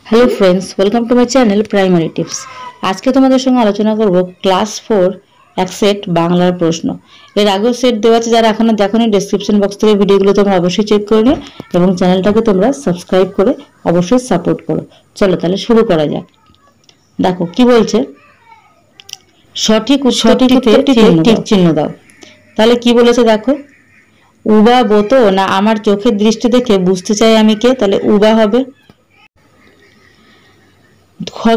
Hello friends, welcome to my channel primary tips. आज के तुम्हारे संगे आलोचना करब क्लास 4 एक सेट बांगलार प्रश्न। एर आगे सेट देওয়া আছে, যারা এখনো দেখোনি ডেসক্রিপশন বক্স থেকে ভিডিওগুলো তোমরা অবশ্যই চেক করে নিও এবং চ্যানেলটাকে তোমরা সাবস্ক্রাইব করে অবশ্যই সাপোর্ট করো। চলো তাহলে শুরু করা যাক। দেখো কি বলছে, সঠিক উত্তরটিতে টিক চিহ্ন দাও। তাহলে কি বলেছে দেখো, উবা বোতো না আমার চোখের দৃষ্টি দেখে বুঝতে চাই আমি কে, তাহলে উবা হবে।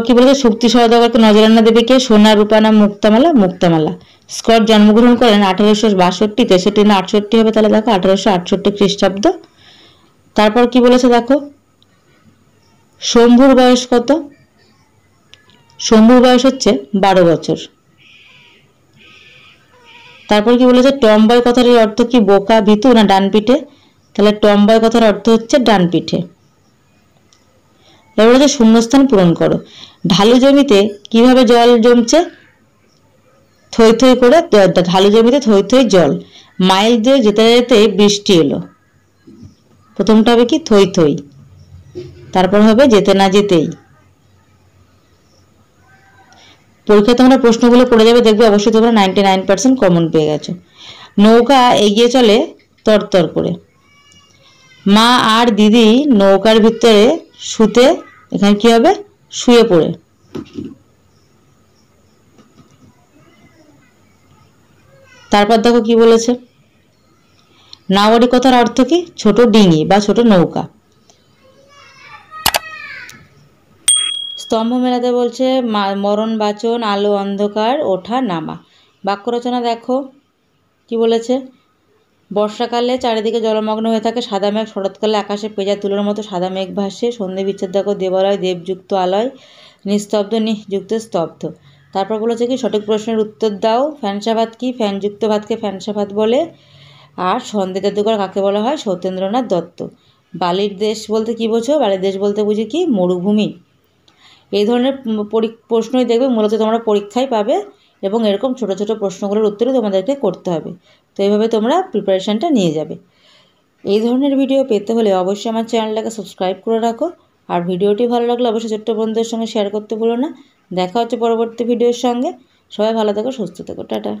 কি বলেছে, শক্তি সওদাগরকে নজরানা দেবে কে, সোনা রূপা না মুক্তামালা, মুক্তামালা। স্কট জন্মগ্রহণ করেন 1862-তে, সেটি না 68 হবে, তাহলে দেখো 1868 খ্রিস্টাব্দ। তারপর কি বলেছে দেখো, শম্ভুর বয়স কত, শম্ভুর বয়স হচ্ছে 12 বছর। তারপর কি বলেছে, টমবয় কথার অর্থ কি, বোকা ভীতু না ডান পিঠে, তাহলে টমবয় কথার অর্থ হচ্ছে ডান পিঠে। এবার বলেছে শূন্যস্থান পূরণ করো। ঢালু জমিতে কিভাবে জল জমছে, থই থই করে, ঢালু জমিতে থই থই জল, মাইল দিয়ে যেতে যেতে বৃষ্টি এলো। প্রথমটা হবে কি, থই থই, তারপর হবে যেতে না যেতেই। পরীক্ষায় তোমরা প্রশ্নগুলো পড়ে যাবে, দেখবে অবশ্যই তোমরা 99% কমন পেয়ে গেছো। নৌকা এগিয়ে চলে তরতর করে। মা আর দিদি নৌকার ভিতরে শুতে, এখানে কি হবে, শুয়ে পড়ে। তারপর দেখো কি বলেছে, নাওয়ারি কথার অর্থ কি, ছোট ডিঙি বা ছোট নৌকা। স্তম্ভ মেলাতে বলছে মরণ বাচন, আলো অন্ধকার, ওঠা নামা। বাক্য রচনা দেখো কি বলেছে, বর্ষাকালে চারিদিকে জলমগ্ন হয়ে থাকে সাদা মেঘ, শরৎকালে আকাশে পেঁজা তুলোর মতো সাদা মেঘ ভাসে, সন্ধে বিচ্ছেদ দেখো দেবালয়, দেবযুক্ত আলয়, নিস্তব্ধ নিযুক্ত স্তব্ধ। তারপর বলেছে কি, সঠিক প্রশ্নের উত্তর দাও। ফ্যানসা ভাত কি, ফ্যানযুক্ত ভাতকে ফ্যানসা ভাত বলে। আর সন্ধে জাদুঘর কাকে বলা হয়, সত্যেন্দ্রনাথ দত্ত। বালির দেশ বলতে কি বোঝো, বালির দেশ বলতে বুঝি কি, মরুভূমি। এই ধরনের প্রশ্নই দেখবে মূলত তোমরা পরীক্ষায় পাবে এবং এরকম ছোট ছোট প্রশ্নগুলোর উত্তরও তোমাদেরকে করতে হবে। তো এইভাবে তোমরা প্রিপারেশানটা নিয়ে যাবে। এই ধরনের ভিডিও পেতে হলে অবশ্যই আমার চ্যানেলটাকে সাবস্ক্রাইব করে রাখো। আর ভিডিওটি ভালো লাগলে অবশ্যই ছোট্ট বন্ধুদের সঙ্গে শেয়ার করতে ভুলো না। দেখা হচ্ছে পরবর্তী ভিডিওর সঙ্গে। সবাই ভালো থেকো, সুস্থ থেকো, টাটা।